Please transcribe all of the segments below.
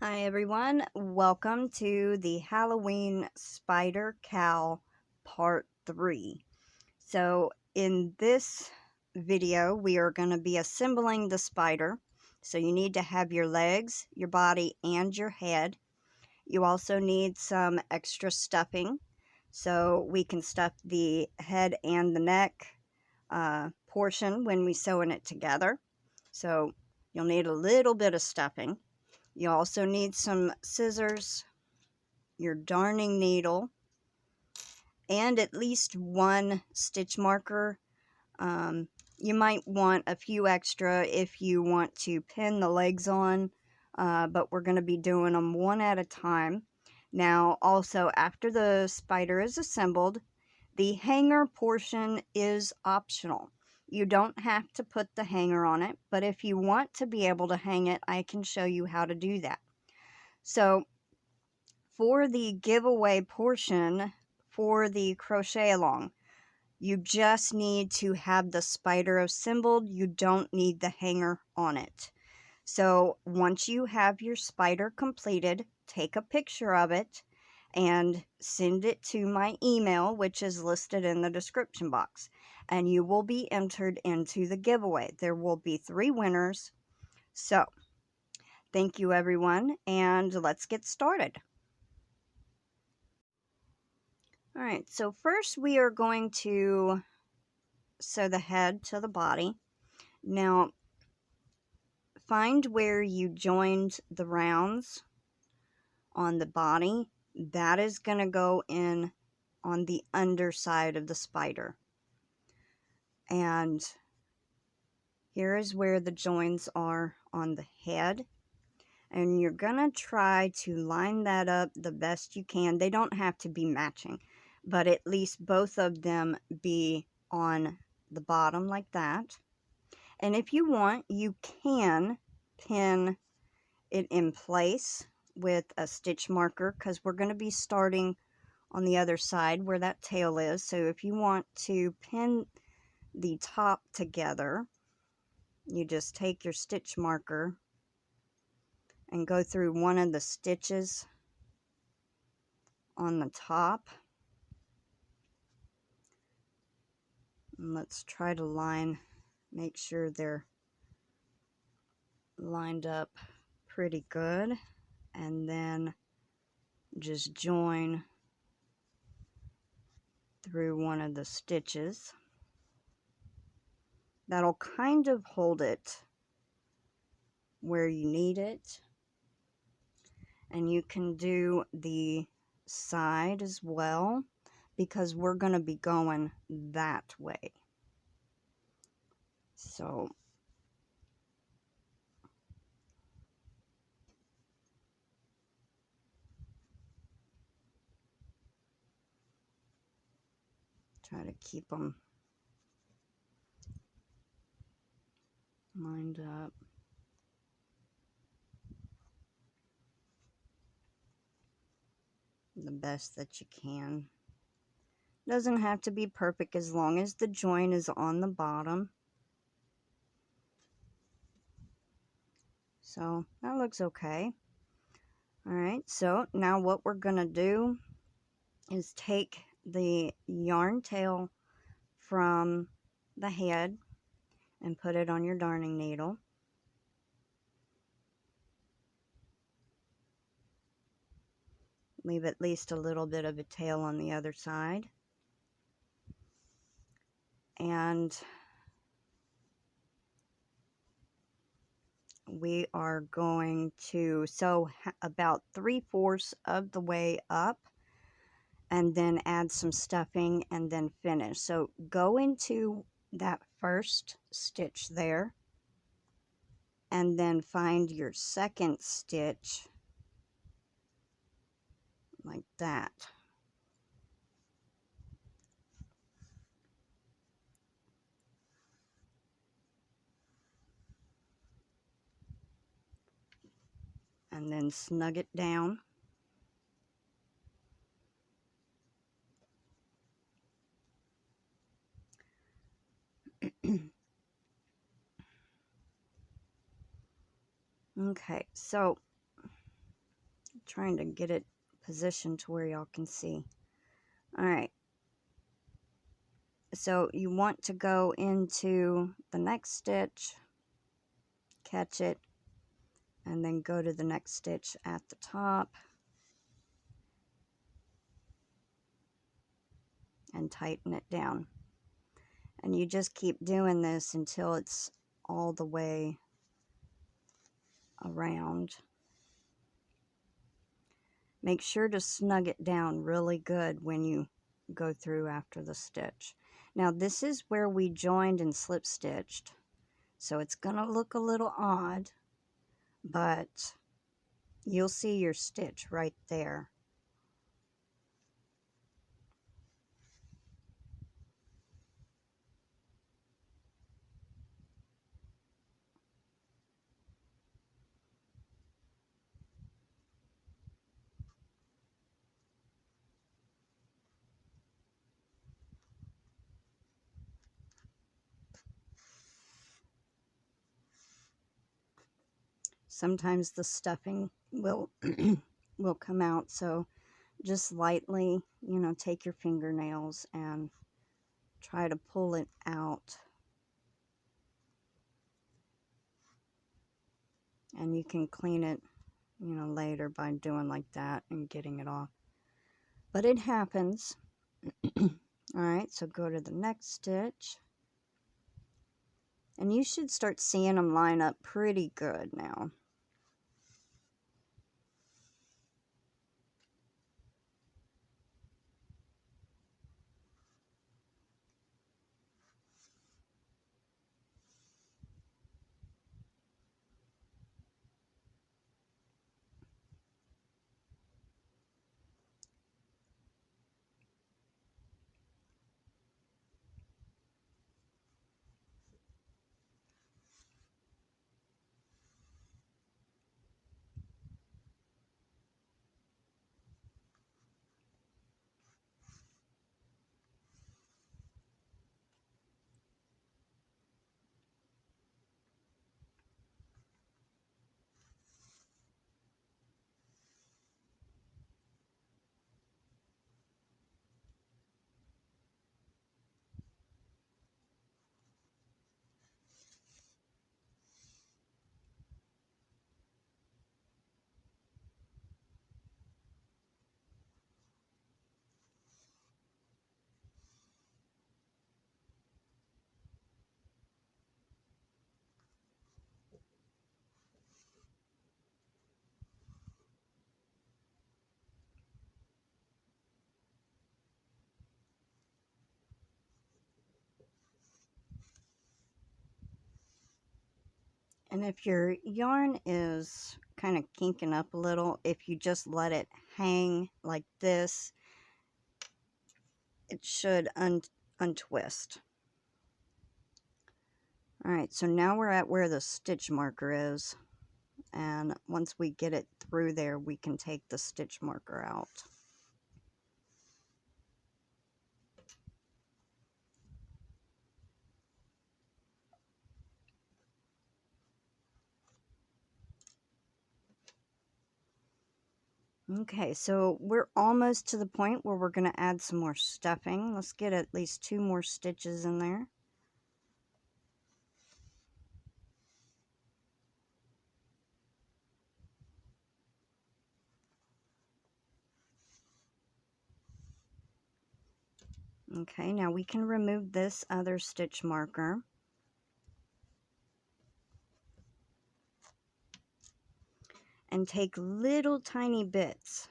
Hi everyone, welcome to the Halloween Spider Cal Part 3. So in this video we are going to be assembling the spider. So you need to have your legs, your body, and your head. You also need some extra stuffing so we can stuff the head and the neck portion when we sew it together. So you'll need a little bit of stuffing. You also need some scissors, your darning needle, and at least one stitch marker. You might want a few extra if you want to pin the legs on, but we're going to be doing them one at a time. Now, also, after the spider is assembled, the hanger portion is optional. You don't have to put the hanger on it, but if you want to be able to hang it, I can show you how to do that. So, for the giveaway portion for the crochet along, you just need to have the spider assembled. You don't need the hanger on it. So once you have your spider completed, take a picture of it and send it to my email, which is listed in the description box, and you will be entered into the giveaway. There will be 3 winners. So thank you everyone, and let's get started. Alright, so first we are going to sew the head to the body. Now, find where you joined the rounds on the body. That is going to go in on the underside of the spider. And here is where the joins are on the head. And you're going to try to line that up the best you can. They don't have to be matching, but at least both of them be on the bottom like that. And if you want, you can pin it in place with a stitch marker, because we're going to be starting on the other side where that tail is. So if you want to pin the top together, you just take your stitch marker and go through one of the stitches on the top. And let's try to make sure they're lined up pretty good, and then just join through one of the stitches. That'll kind of hold it where you need it. And you can do the side as well, because we're going to be going that way. So try to keep them lined up. The best that you can. Doesn't have to be perfect as long as the join is on the bottom. So that looks okay. Alright, so now what we're going to do is take the yarn tail from the head and put it on your darning needle. Leave at least a little bit of a tail on the other side. And we are going to sew about 3/4 of the way up, and then add some stuffing and then finish. So go into that first stitch there, and then find your second stitch like that. And then snug it down. Okay, so trying to get it positioned to where y'all can see. Alright, so you want to go into the next stitch, catch it, and then go to the next stitch at the top and tighten it down. And you just keep doing this until it's all the way around. Make sure to snug it down really good when you go through after the stitch. Now this is where we joined and slip stitched, so it's gonna look a little odd, but you'll see your stitch right there. Sometimes the stuffing will will come out, so just lightly, you know, take your fingernails and try to pull it out. And you can clean it, you know, later by doing like that and getting it off. But it happens. Alright, so go to the next stitch. And you should start seeing them line up pretty good now. And if your yarn is kind of kinking up a little, if you just let it hang like this, it should untwist. Alright, so now we're at where the stitch marker is. And once we get it through there, we can take the stitch marker out. Okay, so we're almost to the point where we're going to add some more stuffing. Let's get at least 2 more stitches in there. Okay, now we can remove this other stitch marker. And take little tiny bits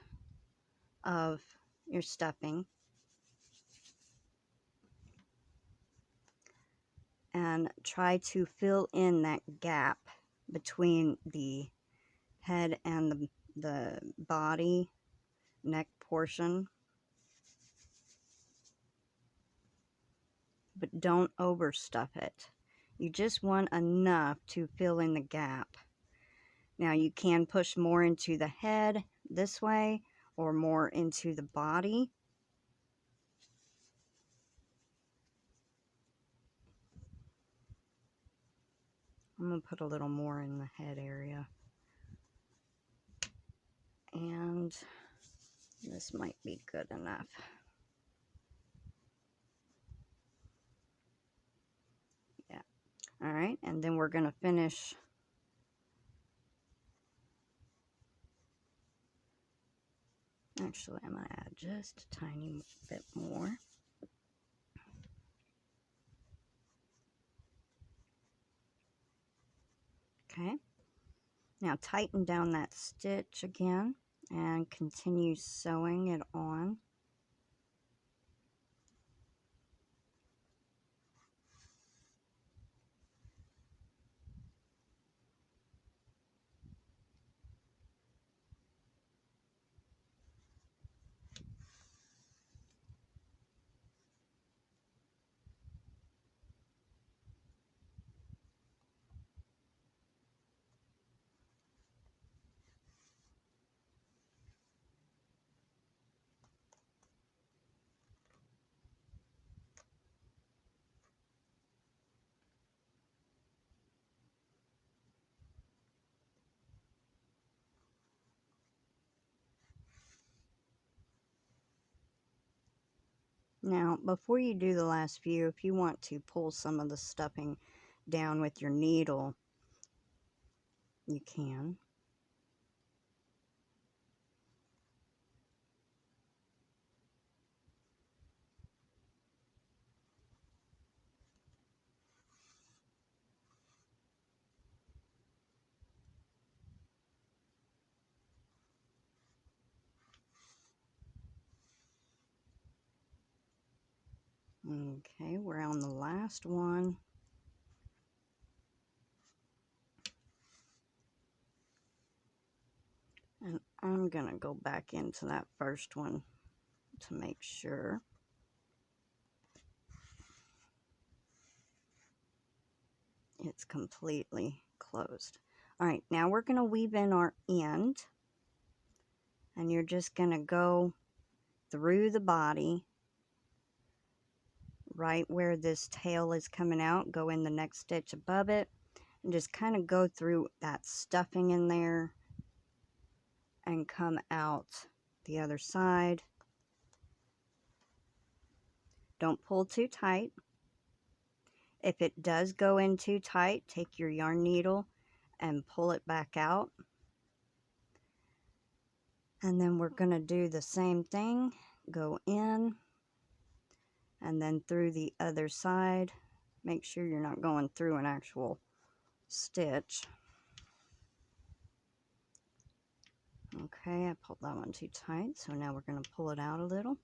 of your stuffing and try to fill in that gap between the head and the body, neck portion. But don't overstuff it. You just want enough to fill in the gap. Now you can push more into the head this way or more into the body. I'm going to put a little more in the head area. And this might be good enough. Yeah. All right, and then we're going to finish actually I'm going to add just a tiny bit more. Okay. Now tighten down that stitch again and continue sewing it on. Now, before you do the last few, if you want to pull some of the stuffing down with your needle, you can. Okay, we're on the last one. And I'm going to go back into that first one to make sure. It's completely closed. All right, now we're going to weave in our end. And you're just going to go through the body, right where this tail is coming out, go in the next stitch above it, and just kind of go through that stuffing in there and come out the other side. Don't pull too tight. If it does go in too tight, take your yarn needle and pull it back out. And then we're going to do the same thing. Go in and then through the other side. Make sure you're not going through an actual stitch. Okay, I pulled that one too tight, so now we're going to pull it out a little.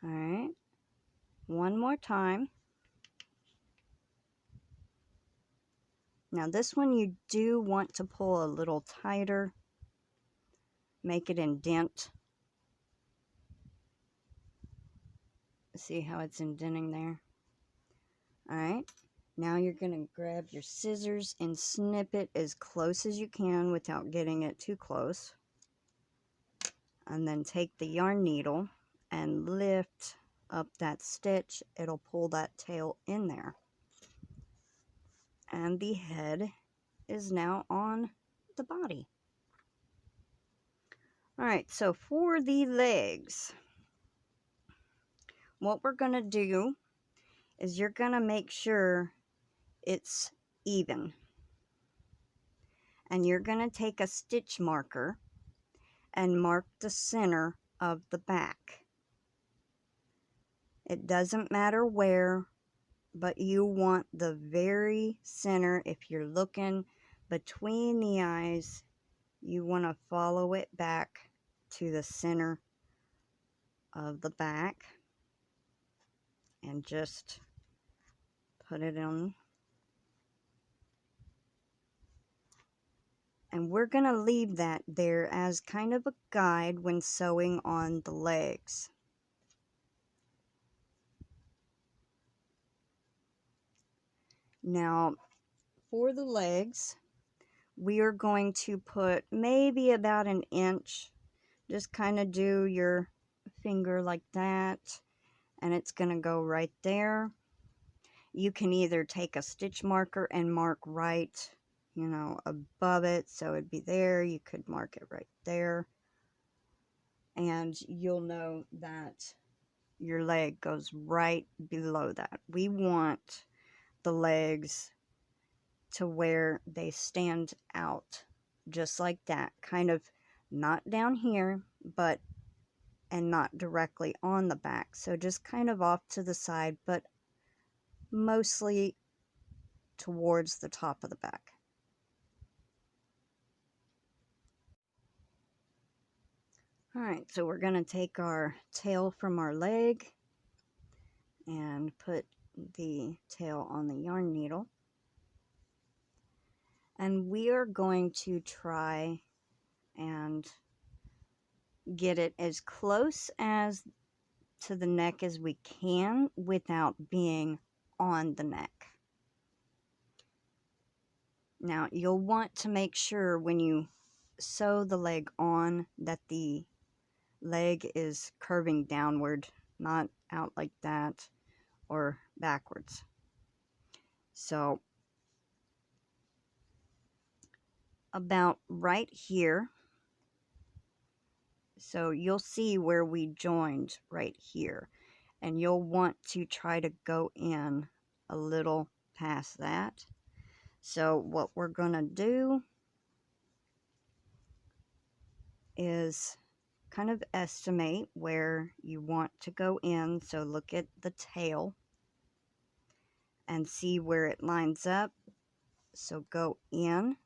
All right, one more time. Now this one you do want to pull a little tighter. Make it indent. See how it's indenting there? All right, now you're going to grab your scissors and snip it as close as you can without getting it too close. And then take the yarn needle and lift up that stitch. It'll pull that tail in there. And the head is now on the body. All right, so for the legs, what we're going to do is you're going to make sure it's even. And you're going to take a stitch marker and mark the center of the back. It doesn't matter where, but you want the very center. If you're looking between the eyes, you want to follow it back to the center of the back and just put it on. And we're going to leave that there as kind of a guide when sewing on the legs. Now, for the legs, we are going to put maybe about an inch. Just kind of do your finger like that, and it's going to go right there. You can either take a stitch marker and mark right, you know, above it, so it'd be there. You could mark it right there, and you'll know that your leg goes right below that. We want the legs to where they stand out just like that, kind of not down here, but and not directly on the back, so just kind of off to the side, but mostly towards the top of the back. Alright, so we're going to take our tail from our leg and put the tail on the yarn needle. And we are going to try and get it as close as to the neck as we can without being on the neck. Now, you'll want to make sure when you sew the leg on that the leg is curving downward, not out like that or backwards. So about right here, so you'll see where we joined right here, and you'll want to try to go in a little past that. So what we're going to do is kind of estimate where you want to go in. So look at the tail and see where it lines up. So go in.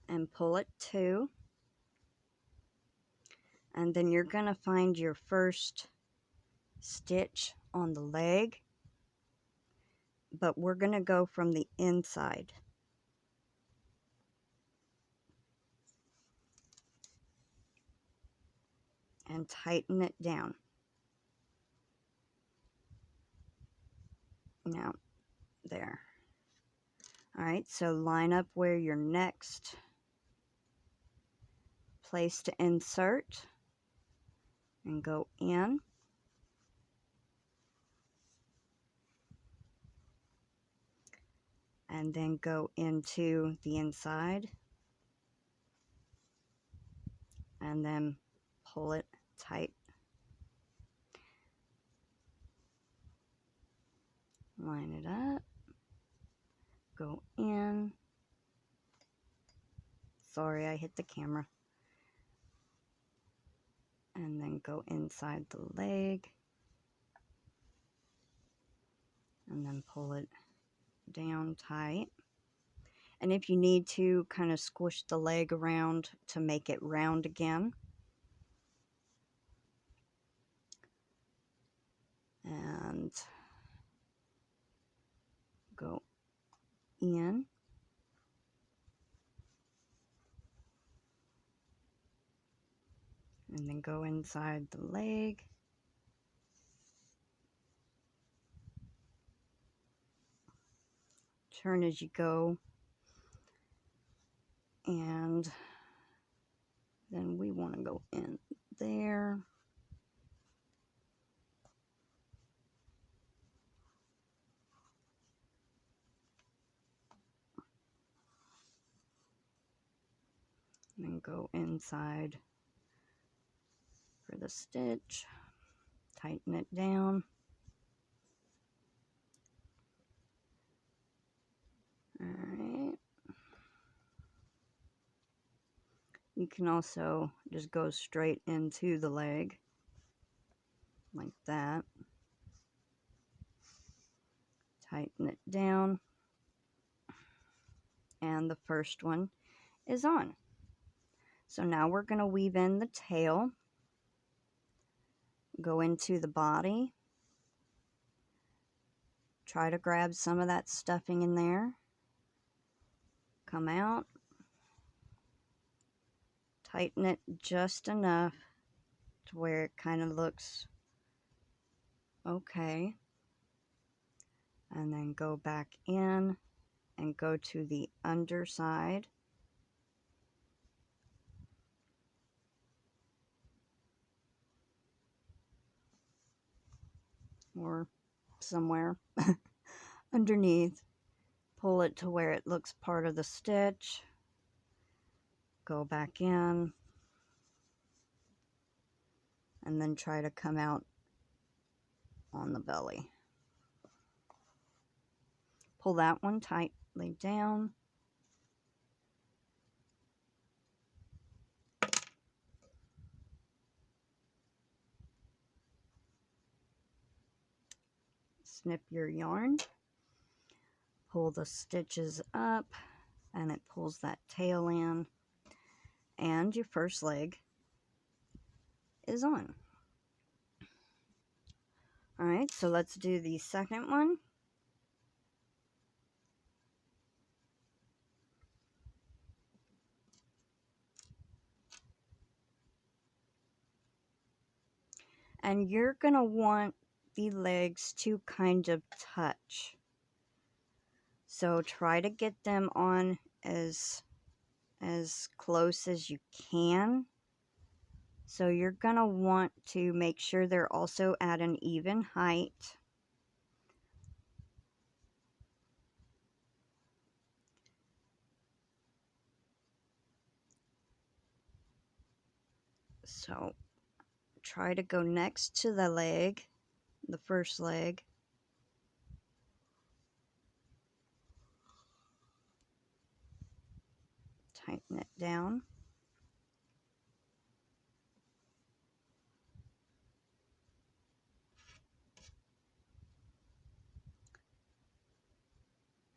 And pull it too. And then you're going to find your first stitch on the leg, but we're going to go from the inside. And tighten it down. Now, there. Alright, so line up where your next place to insert and go in. And then go into the inside. And then pull it tight. Line it up. Go in. Sorry, I hit the camera. And then go inside the leg. And then pull it down tight. And if you need to, kind of squish the leg around to make it round again. And go in. And then go inside the leg. Turn as you go. And then we want to go in there. And then go inside for the stitch. Tighten it down. Alright. You can also just go straight into the leg, like that. Tighten it down. And the first one is on. So now we're going to weave in the tail. Go into the body. Try to grab some of that stuffing in there. Come out. Tighten it just enough to where it kind of looks okay. And then go back in and go to the underside. or somewhere underneath. Pull it to where it looks part of the stitch. Go back in. And then try to come out on the belly. Pull that one tightly down. Snip your yarn. Pull the stitches up, and it pulls that tail in. And your first leg is on. Alright, so let's do the second one. And you're going to want the legs to kind of touch. So try to get them on as close as you can. So you're going to want to make sure they're also at an even height. So try to go next to the leg, the first leg. Tighten it down.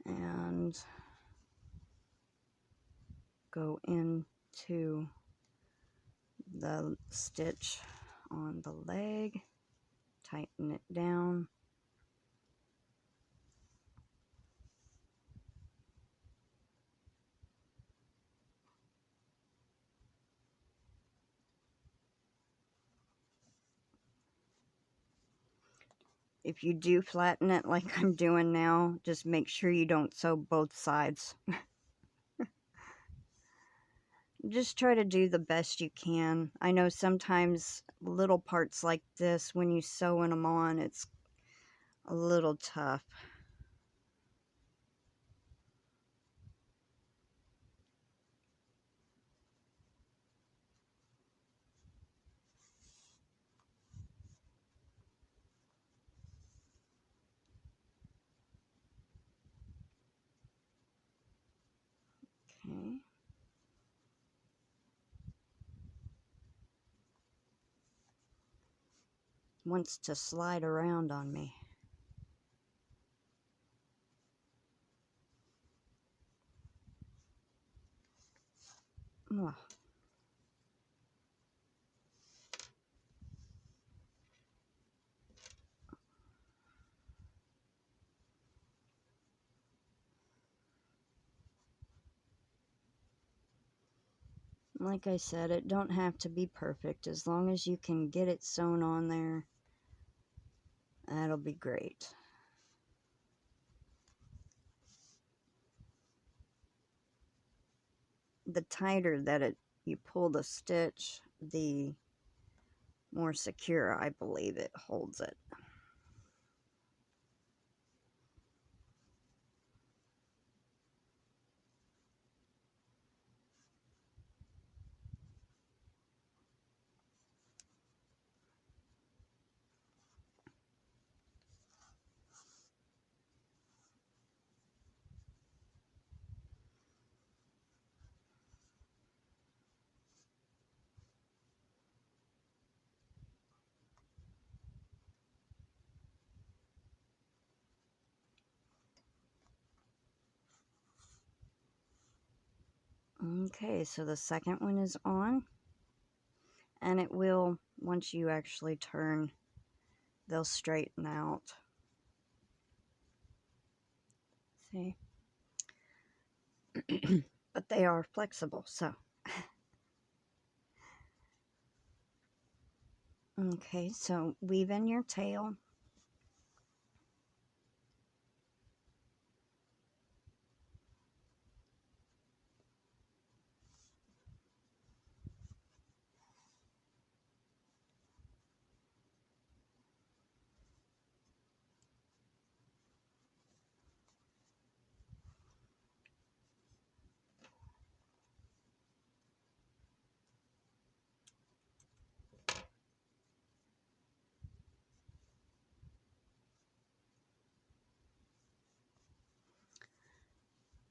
And go into the stitch on the leg. Tighten it down. If you do flatten it like I'm doing now, just make sure you don't sew both sides. Just try to do the best you can. I know sometimes little parts like this, when you sewing them on, it's a little tough. Okay. Wants to slide around on me. Ugh. Like I said, it don't have to be perfect. As long as you can get it sewn on there, that'll be great. The tighter that you pull the stitch, the more secure I believe it holds it. Okay, so the second one is on, and it will, once you actually turn, they'll straighten out. See? But they are flexible, so. Okay, so weave in your tail.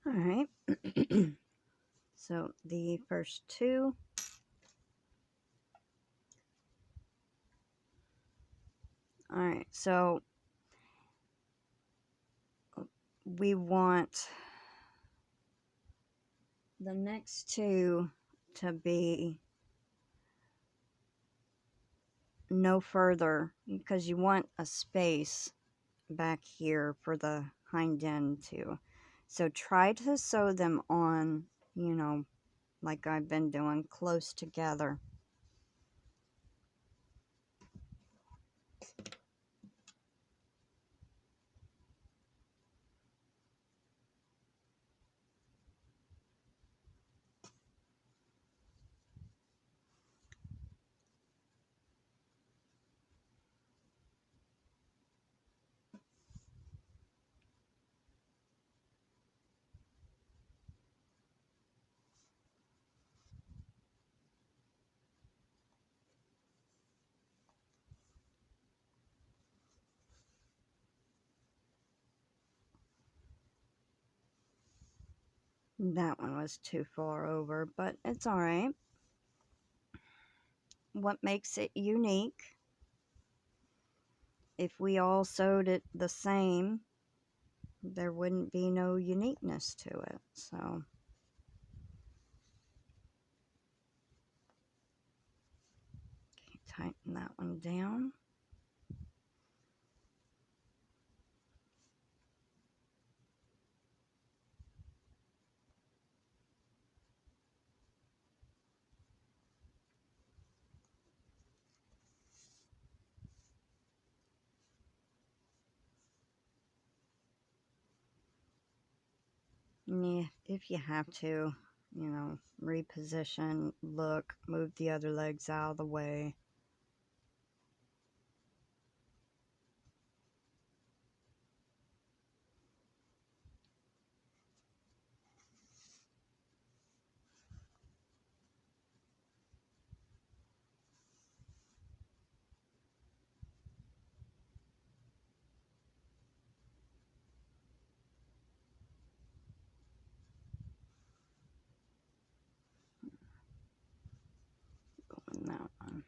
Alright, so the first two. Alright, so we want the next two to be no further, because you want a space back here for the hind end too. So try to sew them on, you know, like I've been doing, close together. That one was too far over, but it's alright. What makes it unique, if we all sewed it the same, there wouldn't be no uniqueness to it. So tighten that one down. Yeah, if you have to, you know, reposition, look, move the other legs out of the way. Go in that one.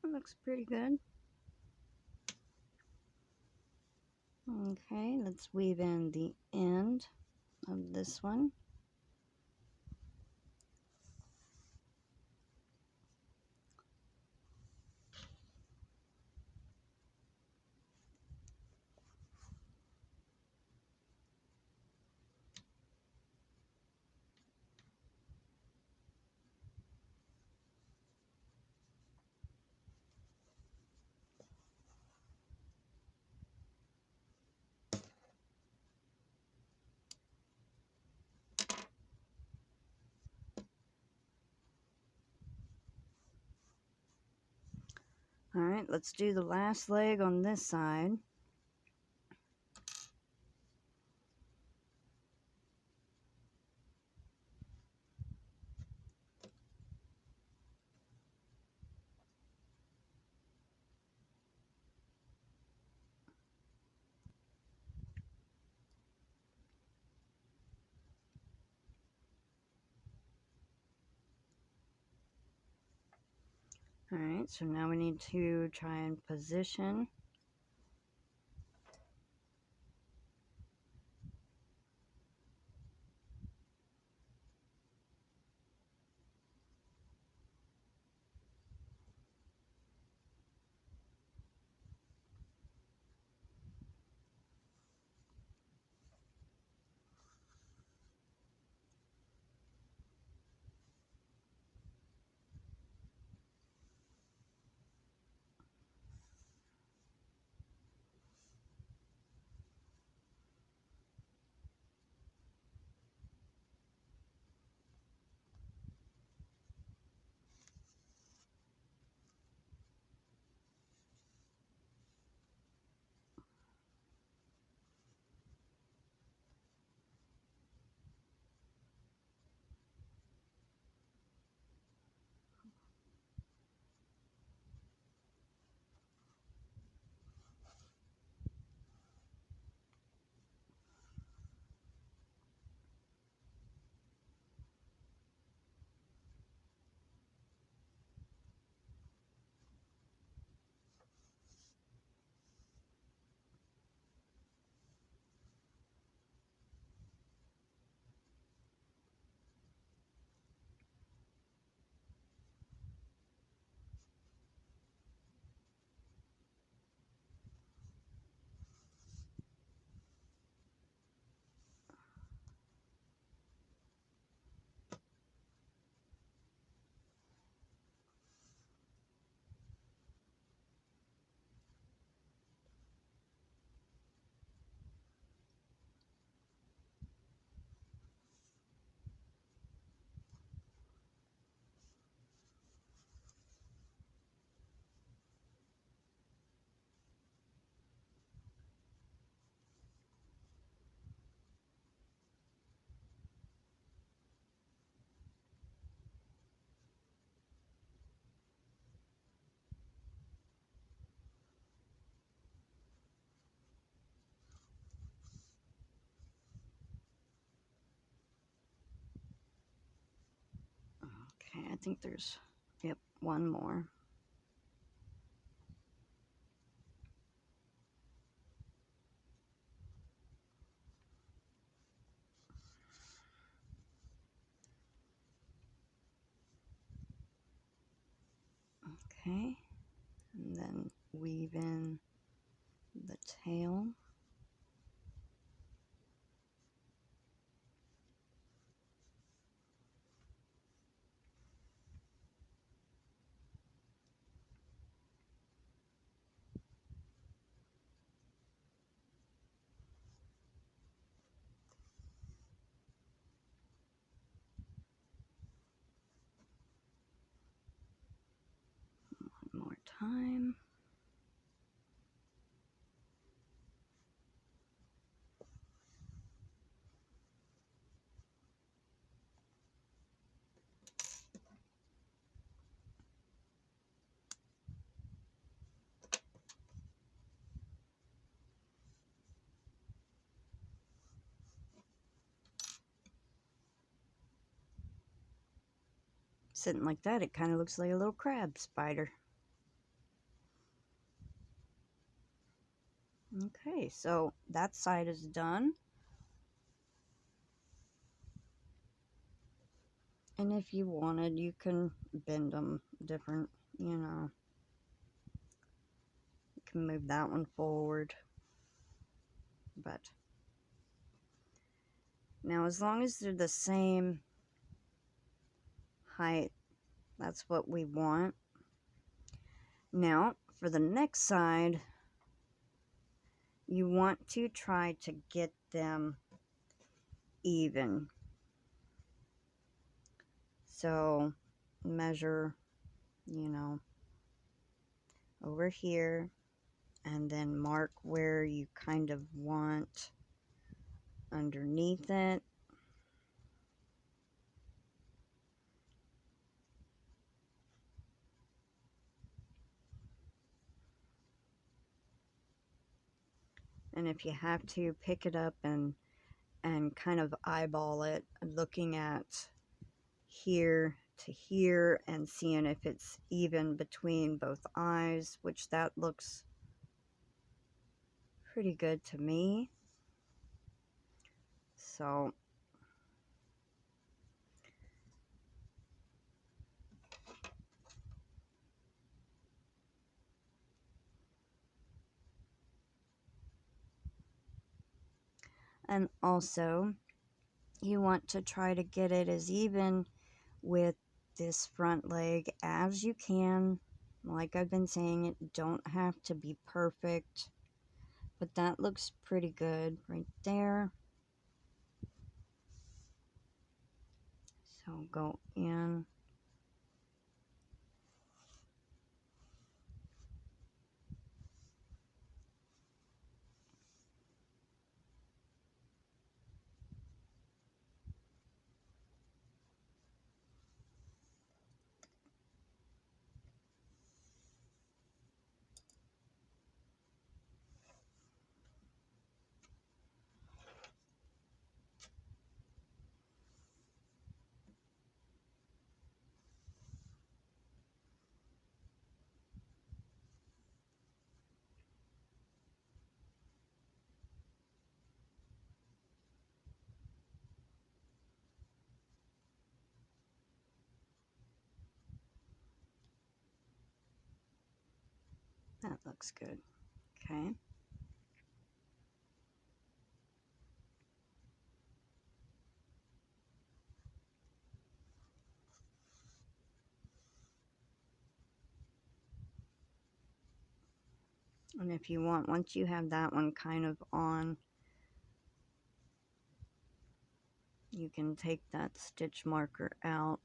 That looks pretty good. Okay, let's weave in the end of this one. Alright, let's do the last leg on this side. Alright, so now we need to try and position. Okay, I think there's, yep, one more. Okay, and then weave in the tail. One more time. Sitting like that, it kind of looks like a little crab spider. Okay, so that side is done. And if you wanted, you can bend them different, you know. You can move that one forward. But now, as long as they're the same height, that's what we want. Now, for the next side, you want to try to get them even. So, measure, you know, over here, and then mark where you kind of want underneath it. And if you have to, pick it up and kind of eyeball it, looking at here to here and seeing if it's even between both eyes, which that looks pretty good to me. So and also you want to try to get it as even with this front leg as you can. Like I've been saying, it don't have to be perfect, but that looks pretty good right there. So go in. That looks good. Okay. And if you want, once you have that one kind of on, you can take that stitch marker out.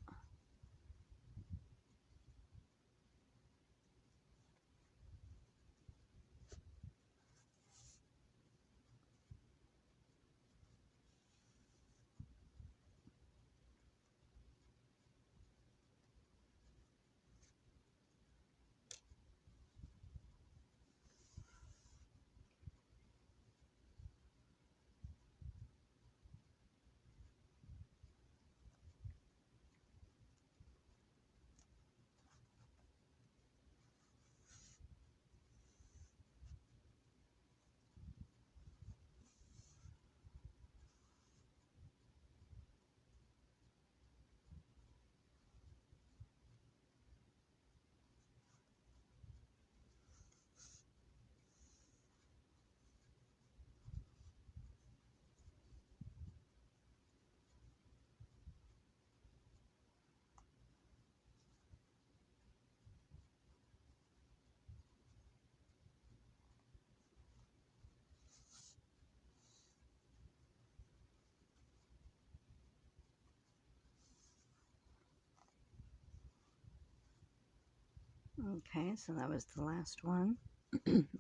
Okay, so that was the last one.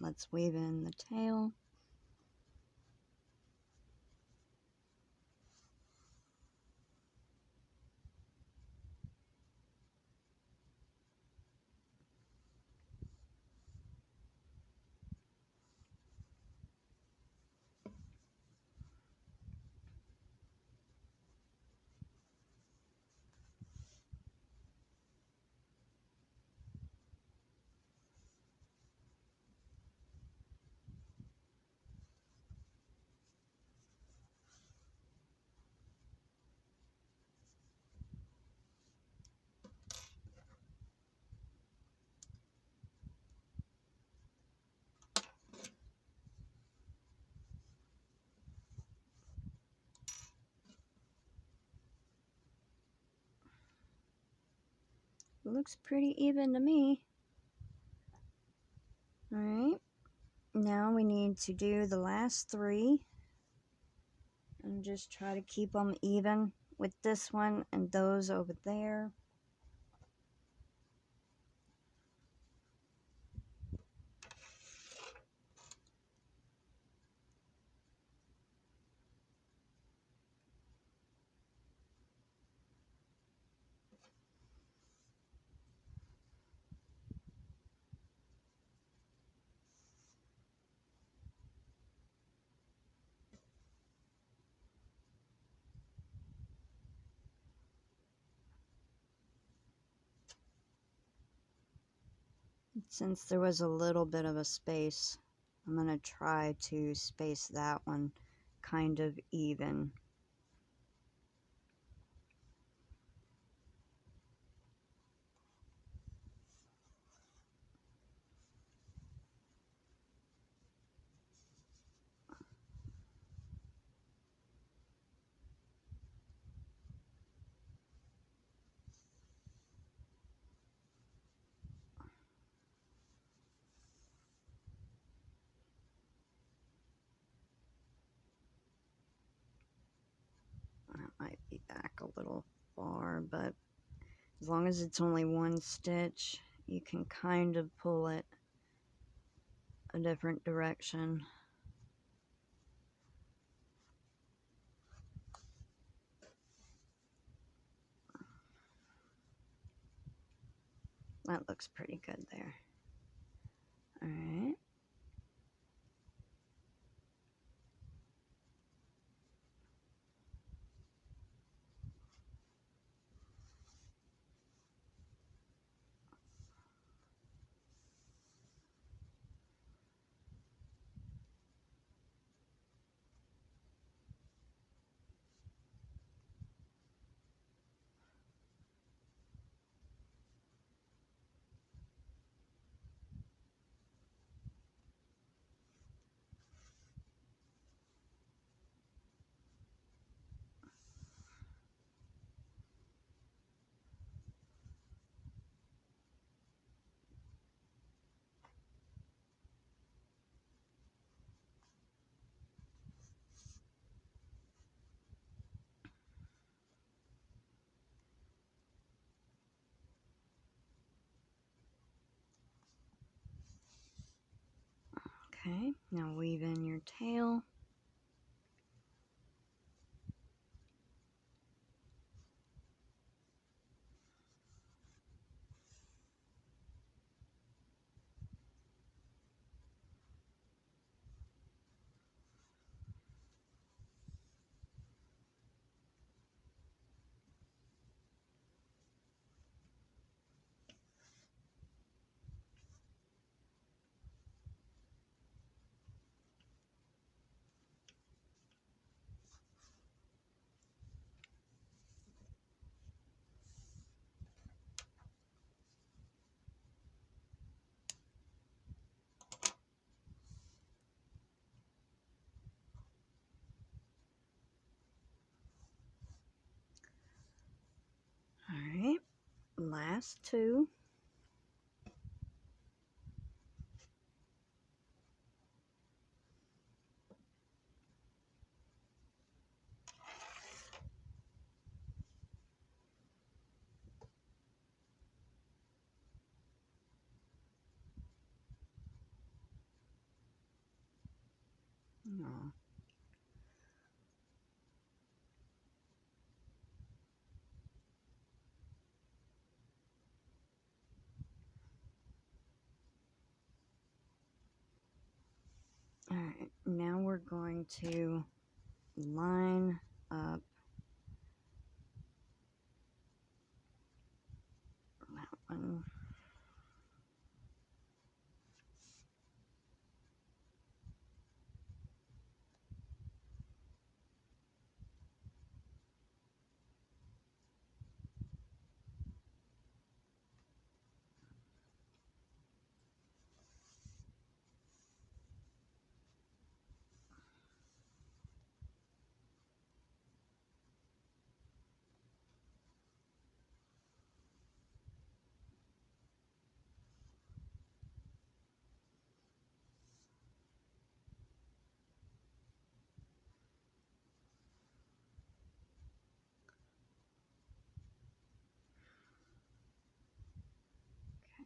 Let's weave in the tail. Looks pretty even to me. Alright, now we need to do the last 3 and just try to keep them even with this one and those over there. Since there was a little bit of a space, I'm going to try to space that one kind of even. That might be back a little far, but as long as it's only one stitch, you can kind of pull it a different direction. That looks pretty good there. All right. Okay, now weave in your tail. All right, last 2. Oh. Alright, now we're going to line up that one.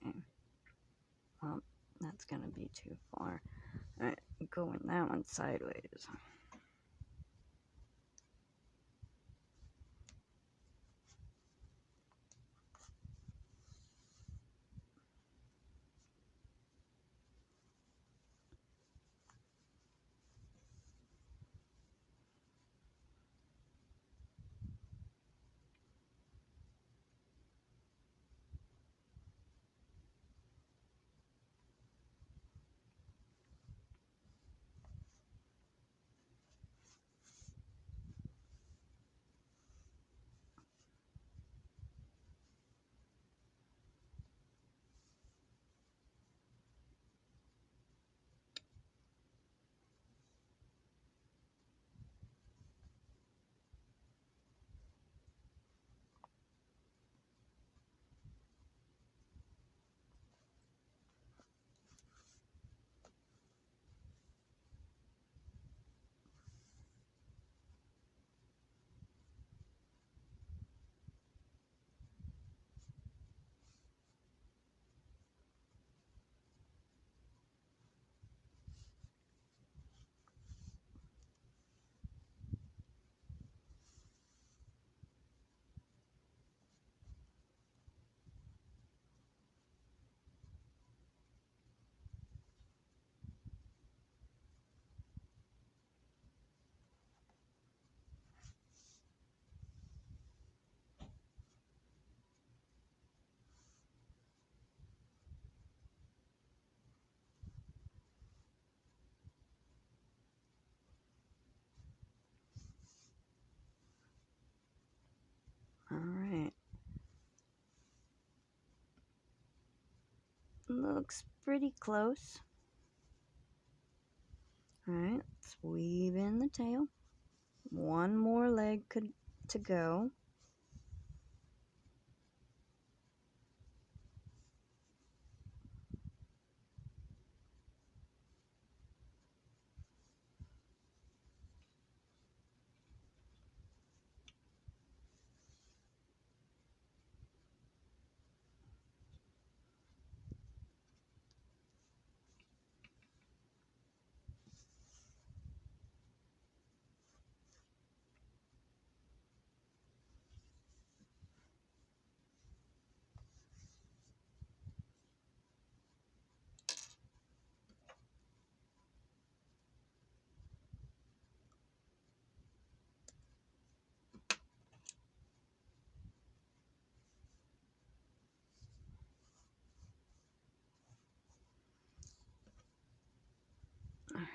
Okay. Well, that's going to be too far. Alright, going that one sideways. Alright. Looks pretty close. Alright, let's weave in the tail. One more leg to go.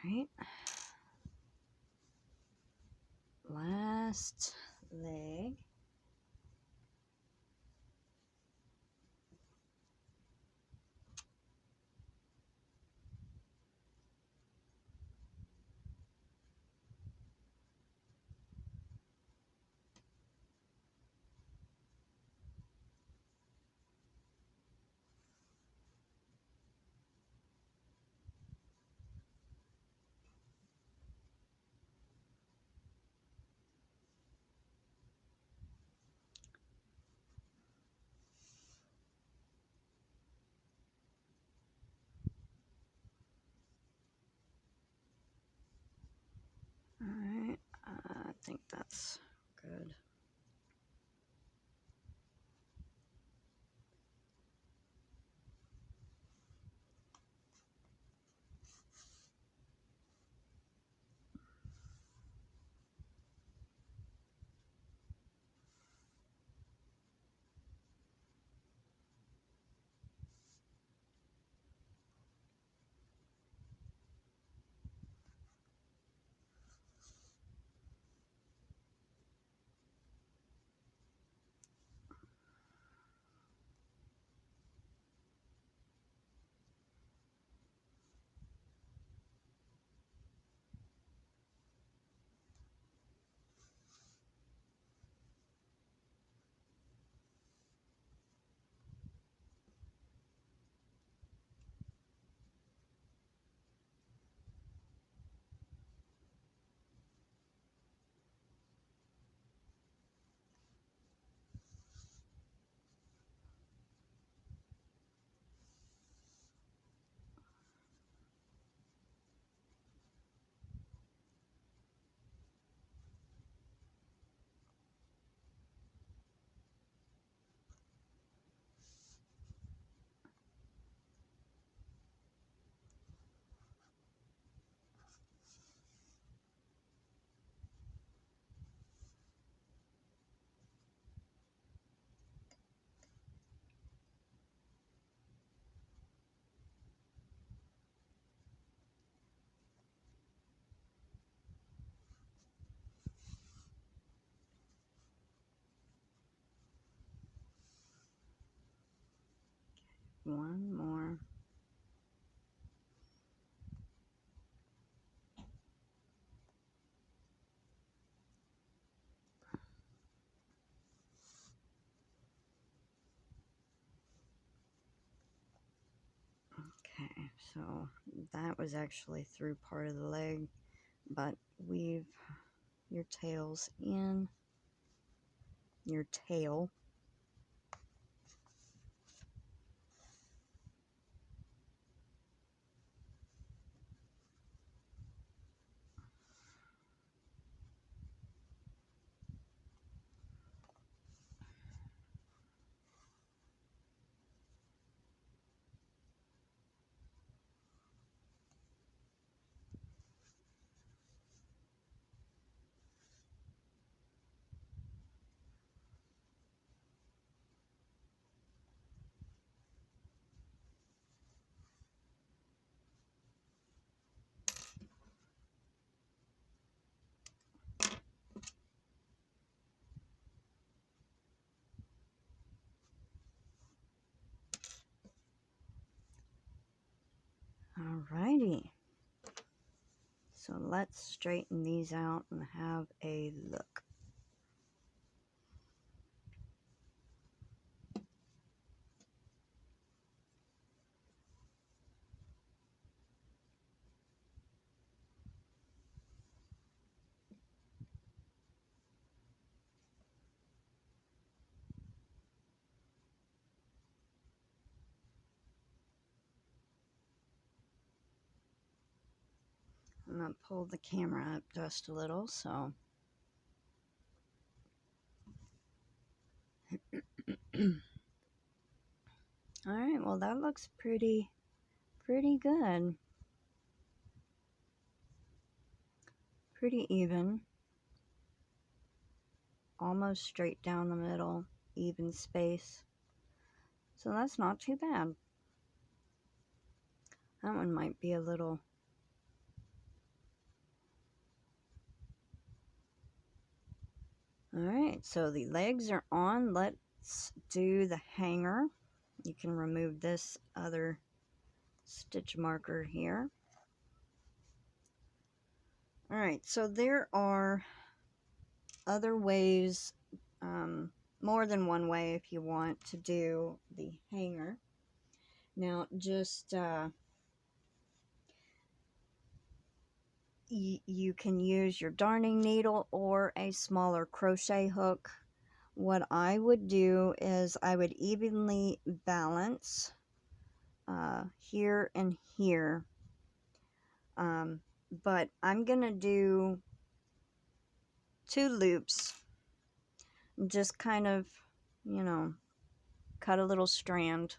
Alright. Last leg. That's good. One more. Okay, so that was actually through part of the leg, but weave your tails in, your tail. Alrighty. So let's straighten these out and have a look. I'm going to pull the camera up just a little, so. Alright, well that looks pretty good. Pretty even. Almost straight down the middle, even space. So that's not too bad. That one might be a little. Alright, so the legs are on. Let's do the hanger. You can remove this other stitch marker here. Alright, so there are other ways, more than one way if you want to do the hanger. Now just you can use your darning needle or a smaller crochet hook. What I would do is I would evenly balance here and here, but I'm gonna do 2 loops. Just kind of, you know, cut a little strand.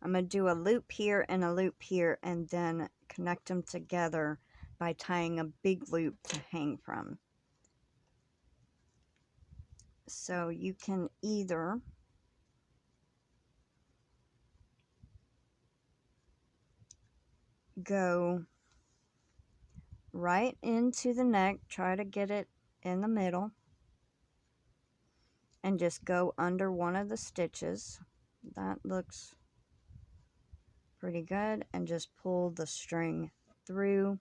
I'm going to do a loop here and a loop here and then connect them together by tying a big loop to hang from. So you can either go right into the neck, try to get it in the middle, and just go under one of the stitches. That looks pretty good, and just pull the string through.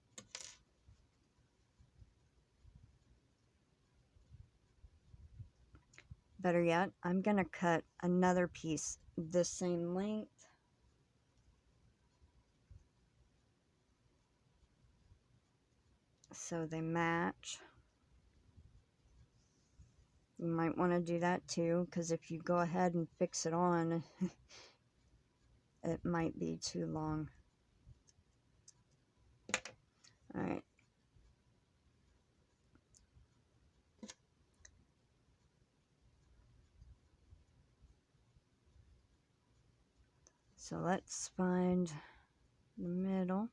Better yet, I'm going to cut another piece the same length. So they match. You might want to do that too, because if you go ahead and fix it on, it might be too long. Alright. So let's find the middle.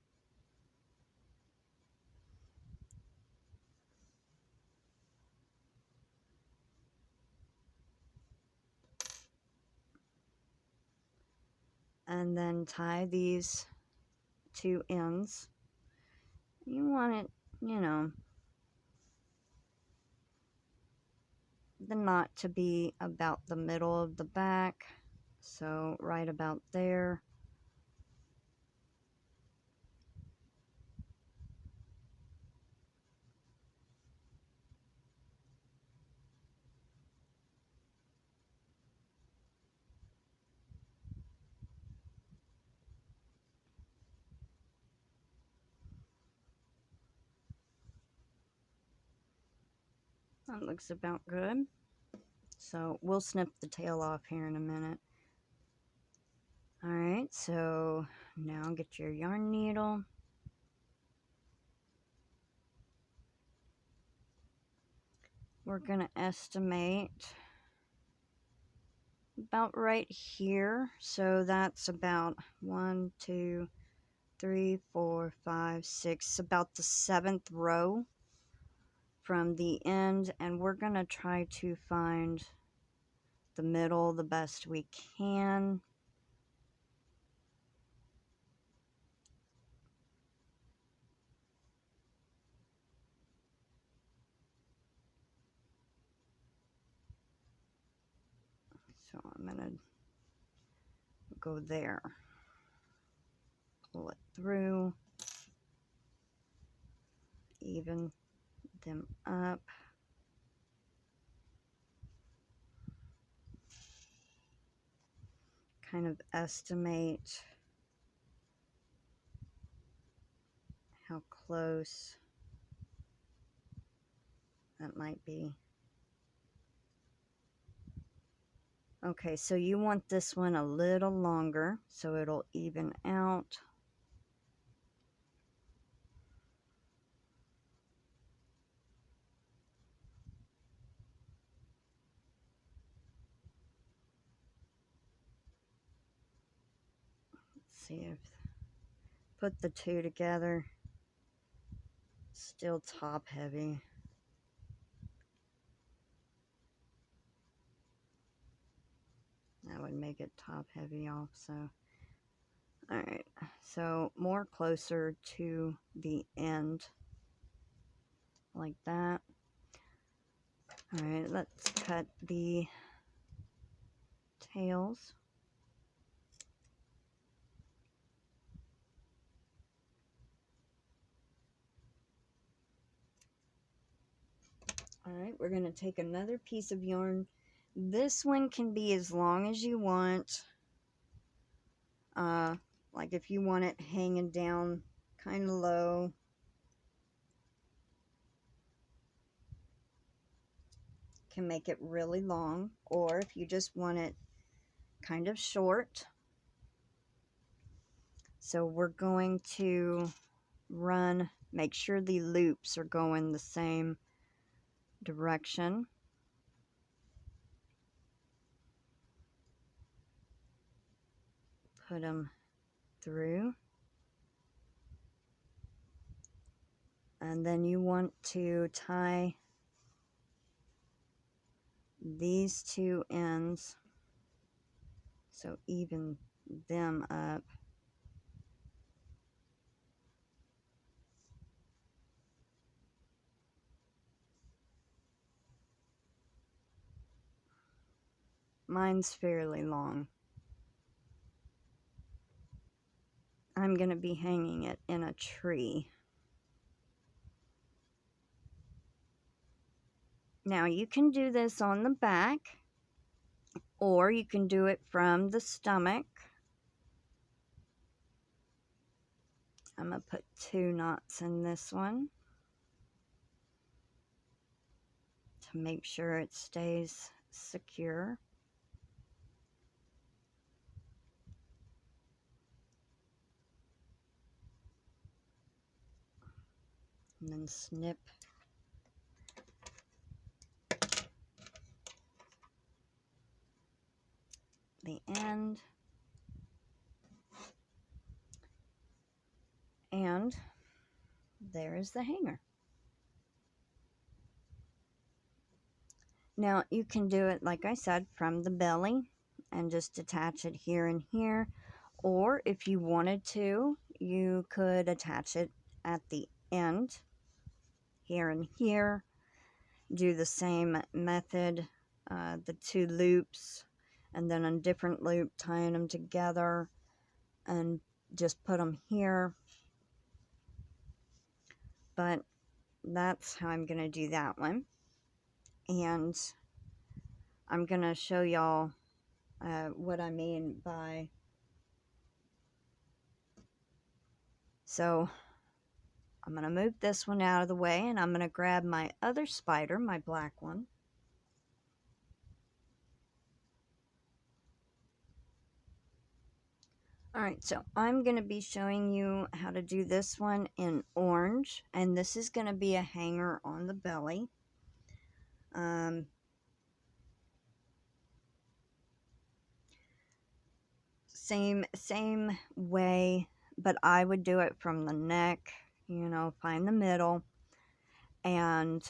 And then tie these 2 ends. You want it, you know, the knot to be about the middle of the back. So right about there. That looks about good. So we'll snip the tail off here in a minute. Alright, so now get your yarn needle. We're going to estimate about right here. So that's about 1, 2, 3, 4, 5, 6, about the 7th row from the end, and we're going to try to find the middle the best we can. So I'm going to go there, pull it through, even them up. Kind of estimate how close that might be. Okay, so you want this one a little longer so it'll even out. Let's see if put the 2 together. Still top heavy. That would make it top heavy also. Alright, so more closer to the end, like that. Alright, let's cut the tails. Alright, we're going to take another piece of yarn. This one can be as long as you want. Like if you want it hanging down kind of low. Can make it really long. Or if you just want it kind of short. So we're going to run, make sure the loops are going the same direction. Put them through. And then you want to tie these two ends, so even them up. Mine's fairly long. I'm going to be hanging it in a tree. Now you can do this on the back, or you can do it from the stomach. I'm going to put 2 knots in this one to make sure it stays secure. And then snip the end. And there is the hanger. Now you can do it, like I said, from the belly and just attach it here and here. Or if you wanted to, you could attach it at the end, here and here. Do the same method, the 2 loops, and then a different loop, tying them together, and just put them here. But that's how I'm going to do that one. And I'm going to show y'all what I mean by... So I'm going to move this one out of the way, and I'm going to grab my other spider, my black one. Alright, so I'm going to be showing you how to do this one in orange, and this is going to be a hanger on the belly. Same way, but I would do it from the neck, you know, find the middle, and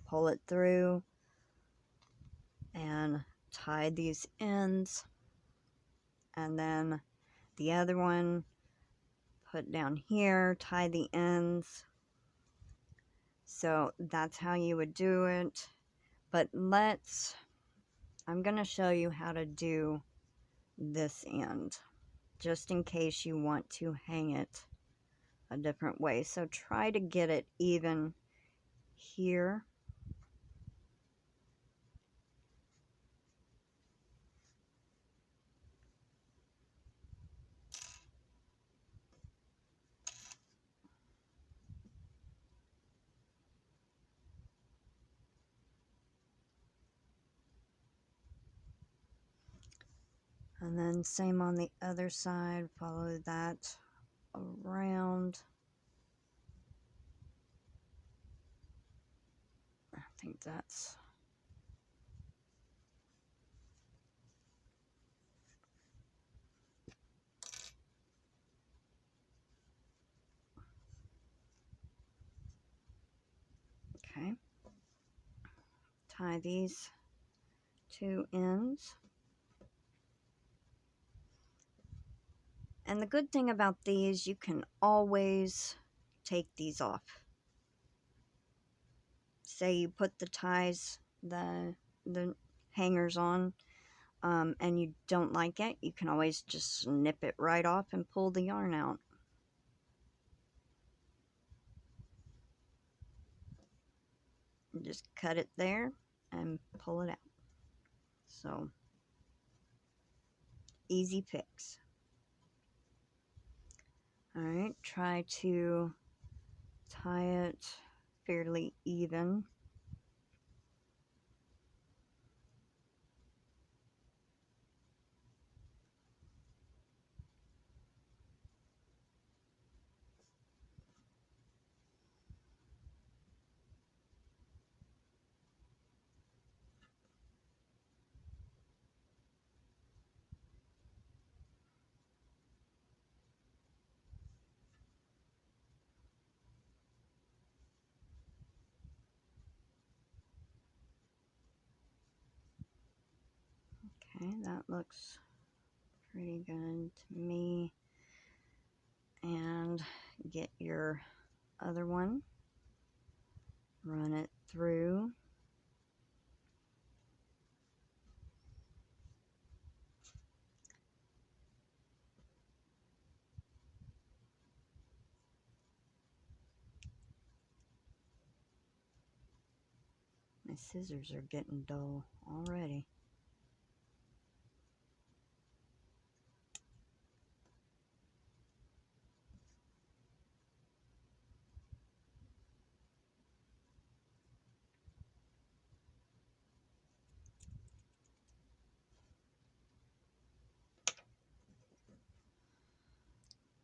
pull it through, and tie these ends, and then the other one, put down here, tie the ends. So that's how you would do it. But I'm going to show you how to do this end, just in case you want to hang it a different way. So try to get it even here. And then same on the other side, follow that around. I think that's... Okay. Tie these 2 ends. And the good thing about these, you can always take these off. Say you put the ties, the hangers on, and you don't like it, you can always just snip it right off and pull the yarn out. And just cut it there and pull it out. So, easy fix. Alright, try to tie it fairly even. Okay, that looks pretty good to me. And get your other one, run it through. My scissors are getting dull already.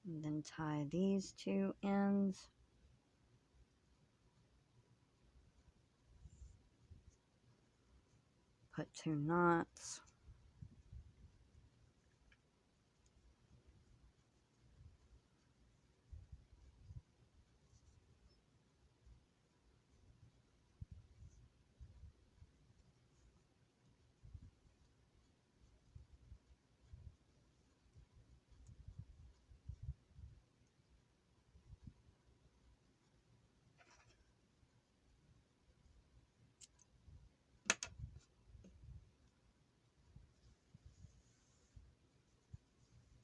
And then tie these two ends. Put 2 knots.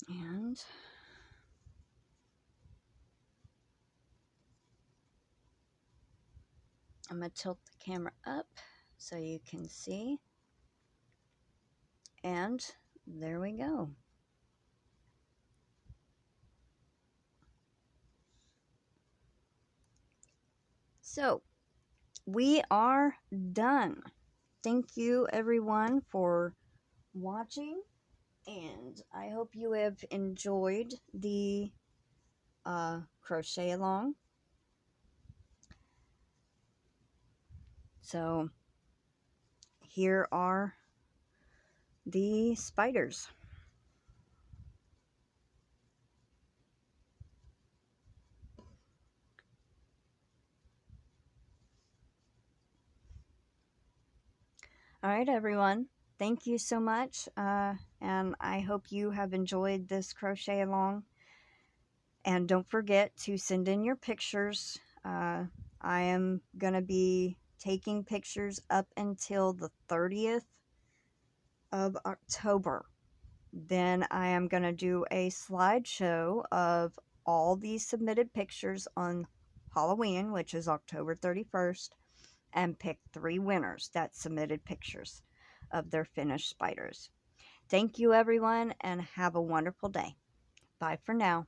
And I'm going to tilt the camera up so you can see. And there we go. So we are done. Thank you everyone for watching, and I hope you have enjoyed the crochet along. So here are the spiders. All right, everyone. Thank you so much, and I hope you have enjoyed this crochet along. And don't forget to send in your pictures. I am going to be taking pictures up until the 30th of October. Then I am going to do a slideshow of all these submitted pictures on Halloween, which is October 31st, and pick 3 winners that submitted pictures of their finished spiders. Thank you, everyone, and have a wonderful day. Bye for now.